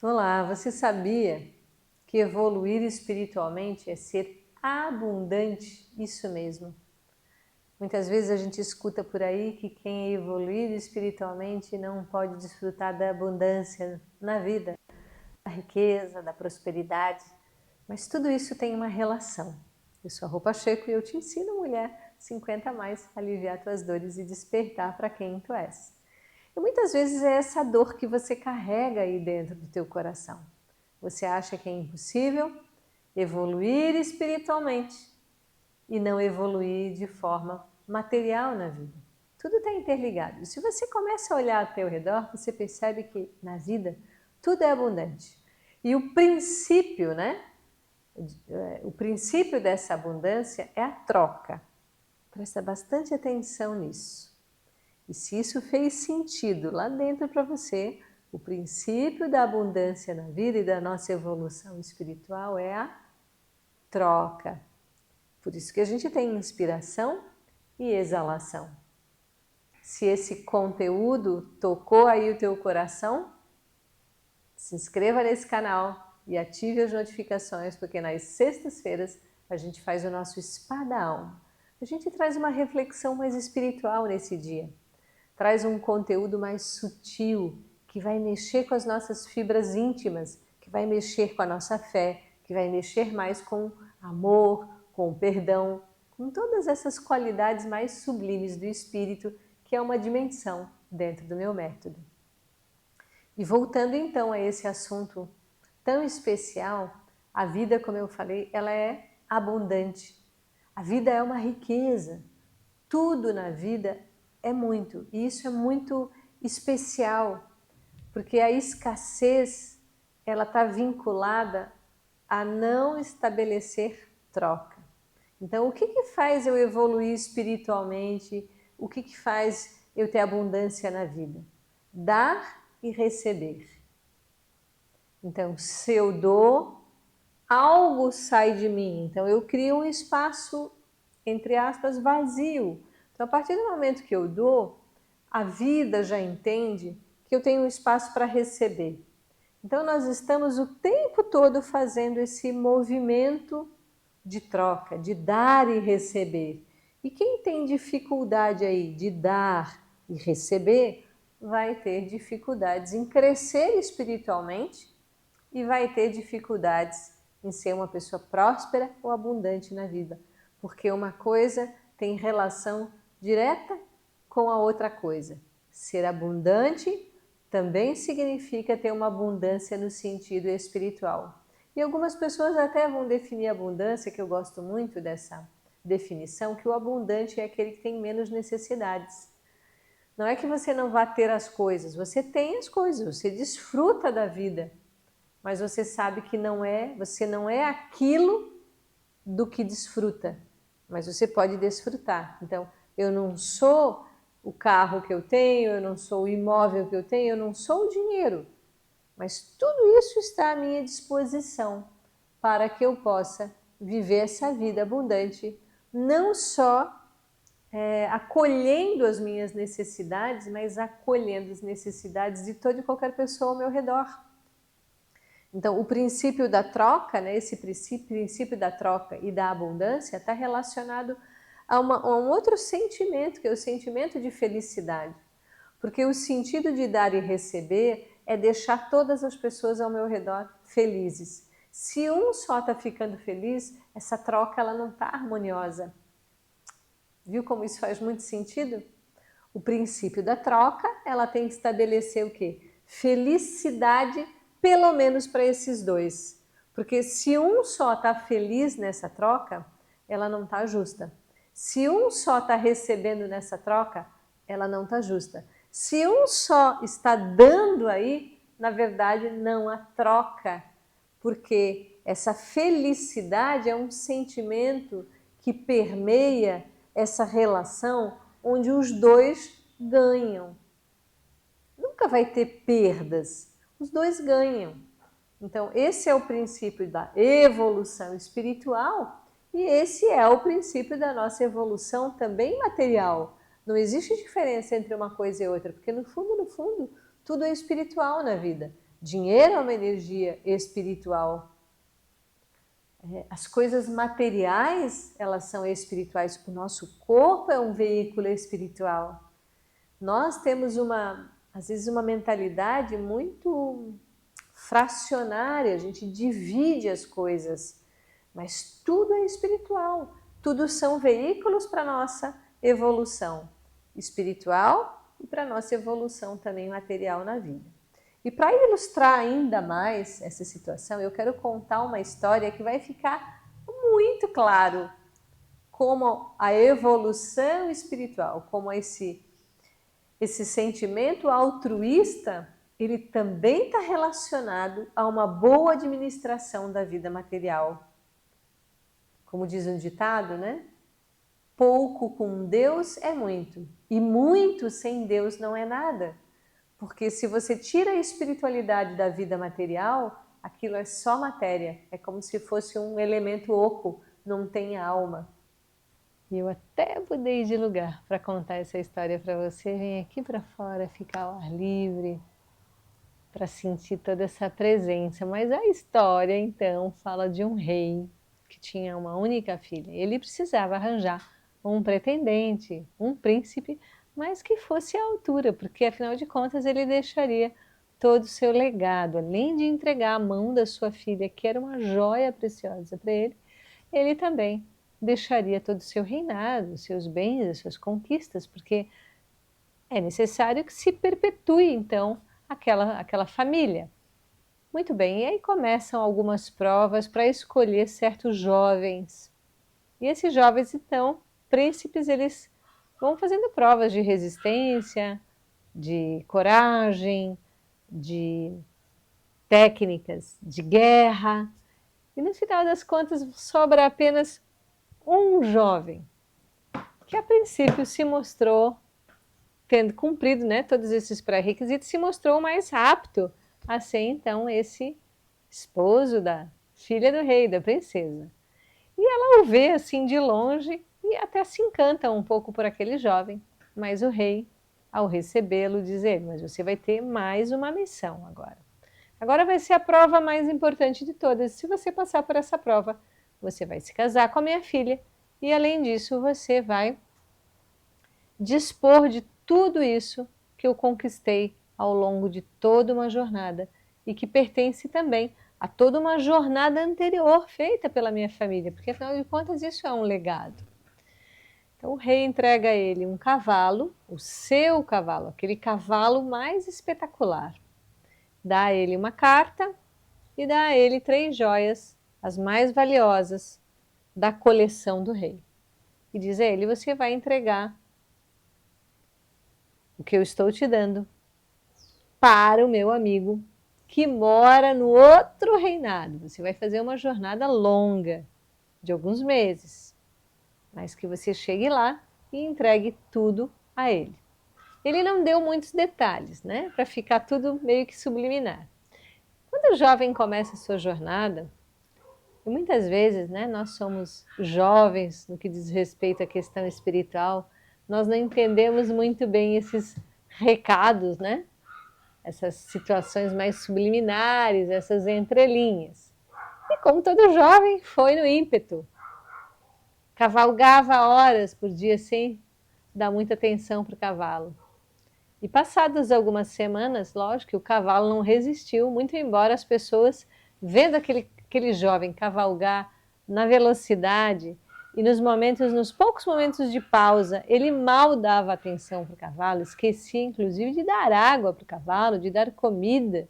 Olá, você sabia que evoluir espiritualmente é ser abundante? Isso mesmo. Muitas vezes a gente escuta por aí que quem é evoluído espiritualmente não pode desfrutar da abundância na vida, da riqueza, da prosperidade, mas tudo isso tem uma relação. Eu sou a Rô Pacheco e eu te ensino, mulher, 50 a mais, a aliviar tuas dores e despertar para quem tu és. E muitas vezes é essa dor que você carrega aí dentro do teu coração. Você acha que é impossível evoluir espiritualmente e não evoluir de forma material na vida. Tudo está interligado. E se você começa a olhar ao teu redor, você percebe que na vida tudo é abundante. E o princípio, né? O princípio dessa abundância é a troca. Presta bastante atenção nisso. E se isso fez sentido lá dentro para você, o princípio da abundância na vida e da nossa evolução espiritual é a troca. Por isso que a gente tem inspiração e exalação. Se esse conteúdo tocou aí o teu coração, se inscreva nesse canal e ative as notificações, porque nas sextas-feiras a gente faz o nosso Spa da Alma. A gente traz uma reflexão mais espiritual nesse dia. Traz um conteúdo mais sutil, que vai mexer com as nossas fibras íntimas, que vai mexer com a nossa fé, que vai mexer mais com amor, com perdão, com todas essas qualidades mais sublimes do espírito, que é uma dimensão dentro do meu método. E voltando então a esse assunto tão especial, a vida, como eu falei, ela é abundante. A vida é uma riqueza. Tudo na vida é muito, e isso é muito especial, porque a escassez ela está vinculada a não estabelecer troca. Então, o que faz eu evoluir espiritualmente? O que faz eu ter abundância na vida? Dar e receber. Então, se eu dou, algo sai de mim. Então, eu crio um espaço, entre aspas, vazio. Então, a partir do momento que eu dou, a vida já entende que eu tenho um espaço para receber. Então, nós estamos o tempo todo fazendo esse movimento de troca, de dar e receber. E quem tem dificuldade aí de dar e receber, vai ter dificuldades em crescer espiritualmente e vai ter dificuldades em ser uma pessoa próspera ou abundante na vida. Porque uma coisa tem relação direta com a outra coisa. Ser abundante também significa ter uma abundância no sentido espiritual. E algumas pessoas até vão definir abundância, que eu gosto muito dessa definição, que o abundante é aquele que tem menos necessidades. Não é que você não vá ter as coisas, você tem as coisas, você desfruta da vida, mas você sabe que você não é aquilo do que desfruta, mas você pode desfrutar. Então, eu não sou o carro que eu tenho, eu não sou o imóvel que eu tenho, eu não sou o dinheiro, mas tudo isso está à minha disposição para que eu possa viver essa vida abundante, não só acolhendo as minhas necessidades, mas acolhendo as necessidades de toda e qualquer pessoa ao meu redor. Então, o princípio da troca, né, esse princípio da troca e da abundância está relacionado a um outro sentimento, que é o sentimento de felicidade. Porque o sentido de dar e receber é deixar todas as pessoas ao meu redor felizes. Se um só está ficando feliz, essa troca ela não está harmoniosa. Viu como isso faz muito sentido? O princípio da troca, ela tem que estabelecer o quê? Felicidade, pelo menos para esses dois. Porque se um só está feliz nessa troca, ela não está justa. Se um só está recebendo nessa troca, ela não está justa. Se um só está dando aí, na verdade não há troca, porque essa felicidade é um sentimento que permeia essa relação onde os dois ganham. Nunca vai ter perdas, os dois ganham. Então, esse é o princípio da evolução espiritual e esse é o princípio da nossa evolução também material. Não existe diferença entre uma coisa e outra, porque no fundo, tudo é espiritual na vida. Dinheiro é uma energia espiritual. As coisas materiais, elas são espirituais. O nosso corpo é um veículo espiritual. Nós temos às vezes, uma mentalidade muito fracionária, a gente divide as coisas, mas tudo é espiritual, tudo são veículos para a nossa evolução espiritual e para a nossa evolução também material na vida. E para ilustrar ainda mais essa situação, eu quero contar uma história que vai ficar muito claro como a evolução espiritual, como esse sentimento altruísta, ele também está relacionado a uma boa administração da vida material. Como diz um ditado, né? Pouco com Deus é muito, e muito sem Deus não é nada. Porque se você tira a espiritualidade da vida material, aquilo é só matéria, é como se fosse um elemento oco, não tem alma. E eu até mudei de lugar para contar essa história para você. Vem aqui para fora, ficar ao ar livre, para sentir toda essa presença. Mas a história, então, fala de um rei que tinha uma única filha. Ele precisava arranjar um pretendente, um príncipe, mas que fosse à altura, porque afinal de contas ele deixaria todo o seu legado. Além de entregar a mão da sua filha, que era uma joia preciosa para ele, ele também deixaria todo o seu reinado, os seus bens, as suas conquistas, porque é necessário que se perpetue, então, aquela família. Muito bem, e aí começam algumas provas para escolher certos jovens. E esses jovens, então, príncipes, eles vão fazendo provas de resistência, de coragem, de técnicas de guerra. E no final das contas sobra apenas um jovem, que a princípio se mostrou, tendo cumprido, né, todos esses pré-requisitos, se mostrou mais apto a ser então esse esposo da filha do rei, da princesa. E ela o vê assim de longe e até se encanta um pouco por aquele jovem, mas o rei, ao recebê-lo, diz ele: mas você vai ter mais uma missão agora. Agora vai ser a prova mais importante de todas. Se você passar por essa prova, você vai se casar com a minha filha e, além disso, você vai dispor de tudo isso que eu conquistei ao longo de toda uma jornada e que pertence também a toda uma jornada anterior feita pela minha família, porque afinal de contas isso é um legado. Então o rei entrega a ele um cavalo, o seu cavalo, aquele cavalo mais espetacular. Dá a ele uma carta e dá a ele 3 joias, as mais valiosas da coleção do rei. E diz a ele: você vai entregar o que eu estou te dando para o meu amigo que mora no outro reinado. Você vai fazer uma jornada longa, de alguns meses, mas que você chegue lá e entregue tudo a ele. Ele não deu muitos detalhes, né, para ficar tudo meio que subliminar. Quando o jovem começa a sua jornada, e muitas vezes, né, nós somos jovens no que diz respeito à questão espiritual, nós não entendemos muito bem esses recados, né? Essas situações mais subliminares, essas entrelinhas. E como todo jovem, foi no ímpeto. Cavalgava horas por dia sem dar muita atenção para o cavalo. E passadas algumas semanas, lógico que o cavalo não resistiu, muito embora as pessoas, vendo aquele jovem cavalgar na velocidade e nos poucos momentos de pausa, ele mal dava atenção para o cavalo, esquecia inclusive de dar água para o cavalo, de dar comida.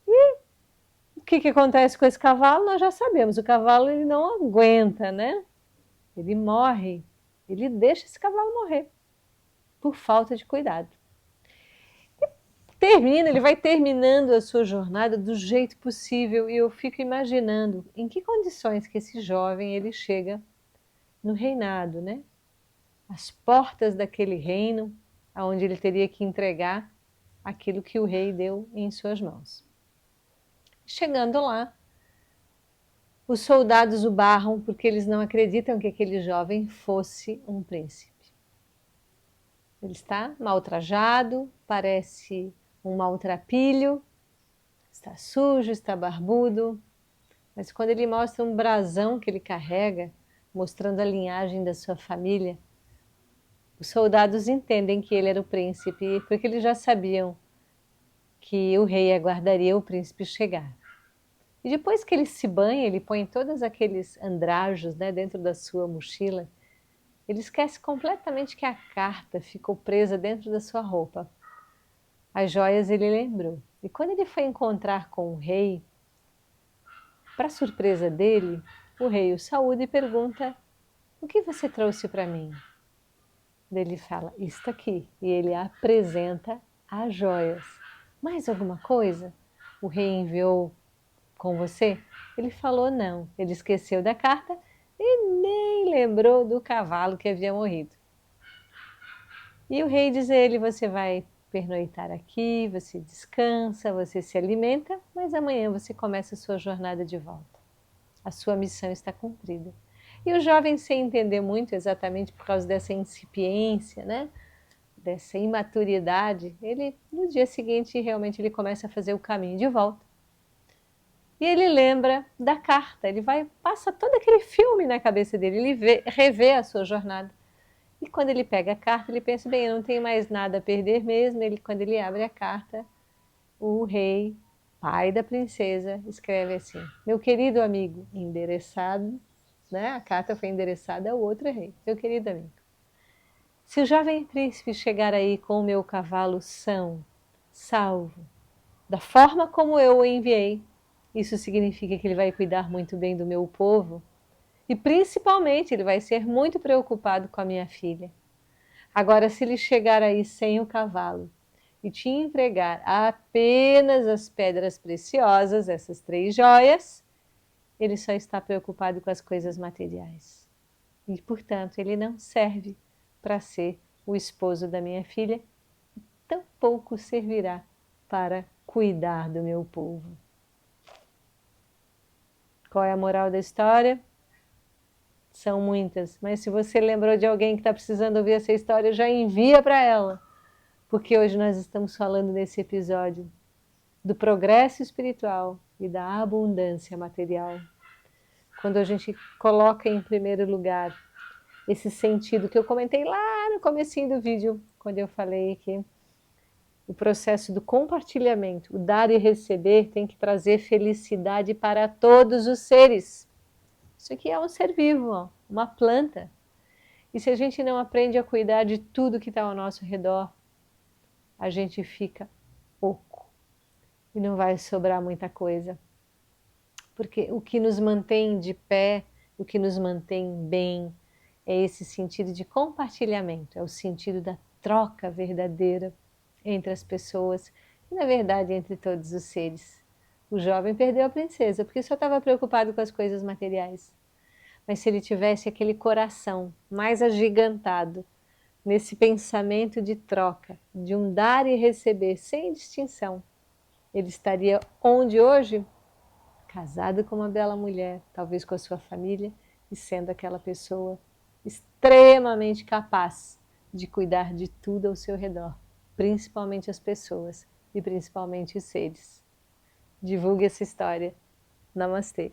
E o que acontece com esse cavalo? Nós já sabemos, o cavalo ele não aguenta, né? Ele morre, ele deixa esse cavalo morrer por falta de cuidado. Ele vai terminando a sua jornada do jeito possível e eu fico imaginando em que condições que esse jovem ele chega no reinado, né? As portas daquele reino, aonde ele teria que entregar aquilo que o rei deu em suas mãos. Chegando lá, os soldados o barram porque eles não acreditam que aquele jovem fosse um príncipe. Ele está maltrajado, parece um maltrapilho, está sujo, está barbudo, mas quando ele mostra um brasão que ele carrega, mostrando a linhagem da sua família, os soldados entendem que ele era o príncipe, porque eles já sabiam que o rei aguardaria o príncipe chegar. E depois que ele se banha, ele põe todos aqueles andrajos, né, dentro da sua mochila, ele esquece completamente que a carta ficou presa dentro da sua roupa. As joias ele lembrou. E quando ele foi encontrar com o rei, para surpresa dele, o rei o saúda e pergunta: o que você trouxe para mim? Ele fala: isto aqui. E ele apresenta as joias. Mais alguma coisa? O rei enviou com você? Ele falou não. Ele esqueceu da carta e nem lembrou do cavalo que havia morrido. E o rei diz a ele: você vai pernoitar aqui, você descansa, você se alimenta, mas amanhã você começa a sua jornada de volta. A sua missão está cumprida. E o jovem, sem entender muito, exatamente por causa dessa incipiência, né? Dessa imaturidade, ele no dia seguinte realmente ele começa a fazer o caminho de volta. E ele lembra da carta, ele passa todo aquele filme na cabeça dele, ele revê a sua jornada. E quando ele pega a carta, ele pensa, bem, eu não tenho mais nada a perder mesmo. Quando ele abre a carta, o rei, pai da princesa, escreve assim: meu querido amigo, endereçado, né? A carta foi endereçada ao outro rei, meu querido amigo. Se o jovem príncipe chegar aí com o meu cavalo são, salvo, da forma como eu o enviei, isso significa que ele vai cuidar muito bem do meu povo e principalmente ele vai ser muito preocupado com a minha filha. Agora, se ele chegar aí sem o cavalo e te entregar apenas as pedras preciosas, essas 3 joias, ele só está preocupado com as coisas materiais. E, portanto, ele não serve para ser o esposo da minha filha, tampouco servirá para cuidar do meu povo. Qual é a moral da história? São muitas, mas se você lembrou de alguém que está precisando ouvir essa história, já envia para ela, porque hoje nós estamos falando nesse episódio do progresso espiritual e da abundância material. Quando a gente coloca em primeiro lugar esse sentido que eu comentei lá no comecinho do vídeo, quando eu falei que o processo do compartilhamento, o dar e receber, tem que trazer felicidade para todos os seres. Isso aqui é um ser vivo, ó, uma planta. E se a gente não aprende a cuidar de tudo que está ao nosso redor, a gente fica oco e não vai sobrar muita coisa. Porque o que nos mantém de pé, o que nos mantém bem, é esse sentido de compartilhamento, é o sentido da troca verdadeira entre as pessoas e, na verdade, entre todos os seres. O jovem perdeu a princesa porque só estava preocupado com as coisas materiais. Mas se ele tivesse aquele coração mais agigantado, nesse pensamento de troca, de um dar e receber sem distinção, ele estaria onde hoje? Casado com uma bela mulher, talvez com a sua família, e sendo aquela pessoa extremamente capaz de cuidar de tudo ao seu redor, principalmente as pessoas e principalmente os seres. Divulgue essa história. Namastê.